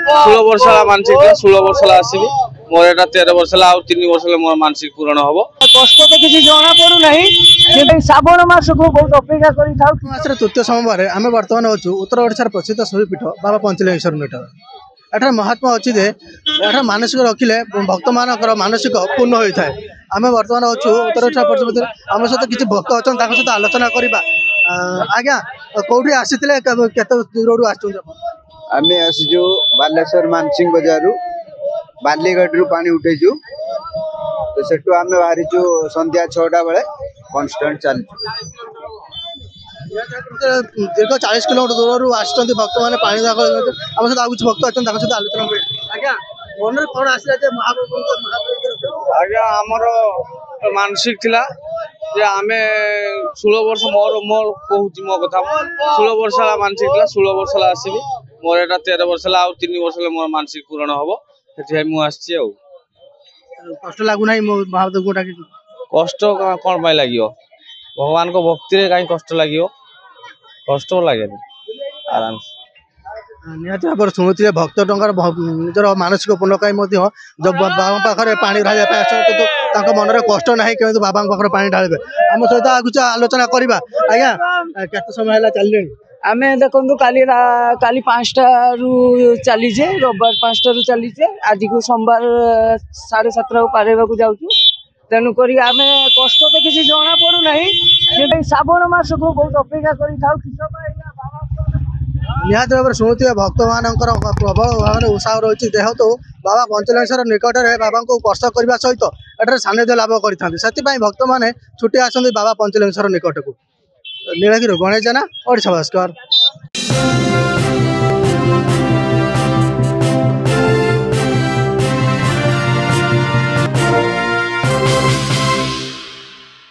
16 वर्ष मानसिक 16 वर्ष आसबि मोर एटा 13 वर्ष आउ 3 वर्ष मोर मानसिक पूरण हम कष्ट तो किसी जना पड़ू ना श्रावण मास को बहुत अपेक्षा कर तृतीय सोमवार आम बर्तमान अच्छु उत्तर ओडार प्रसिद्ध शैवपीठ बाबा पंचलिंगेश्वर पीठ एठार महात्मा अच्छी जे एठार मानसिक रखिले भक्त मान मानसिक पूर्ण होता है। आम बर्तमान अच्छु उत्तर ओडार प्रसिद्ध आम सहित किसी भक्त अच्छा सहित आलोचना करवा। आज्ञा कौटी आसी केत दूर आम आसीचु बालेश्वर मानसिंह बजार बालीगढ़ पानी उठेचु तो सेठू आम बाहरीचु संध्या 6टा बेले कन्स्टांट चलचु। दीर्घ 40 किलोमीटर दूर आस भक्त मैंने पानी आम सहित आगे भक्त अच्छा सहित आलोचना आज्ञा मन कौन आसला आज्ञा आमर मानसिक थिला जे आमे 16 वर्ष मोर मोर कहूँ मो कथा 16 वर्ष मानसिक थिला 16 वर्ष आसबि मोर एटा 13 वर्ष आउ 3 वर्ष मोर मानसिक पूरण हम से मुझे कष्ट लगुना महादेव को डाक कष्ट कौन लगे भगवान को भक्ति रे कहीं कष्ट लगे कष्ट लगे आराम निहत भाव शुणुते भक्त टंकार निजर मानसिक पूर्ण कहीं जब बाबा पाखे पानी ढाल मन में कष्ट ना कि बाबा पाखे पानी ढाले आम सहित आगे आलोचना करवा। आज्ञा केत समय है चलिए आम देखो काली 5टा चलीजे रविवार 5टा चलीजे आज को सोमवार 7:30 को पारेबा जाऊँ तेणुक आम कष्ट तो किसी जना पड़ू ना श्रावण मास को बहुत अपेक्षा कर निहत भाव शुणुते भक्त मान प्रबल भाव में उत्साह रही जेहेतु बाबा पंचलिंगेश्वर निकट में बाबा को स्पर्श करने सहित एठार सानिध्य लाभ करते भक्त मैंने छुट्टी आसती बाबा पंचलिंगेश्वर निकट को। नीलगिरी गणेश जेना ओडिशा भास्कर।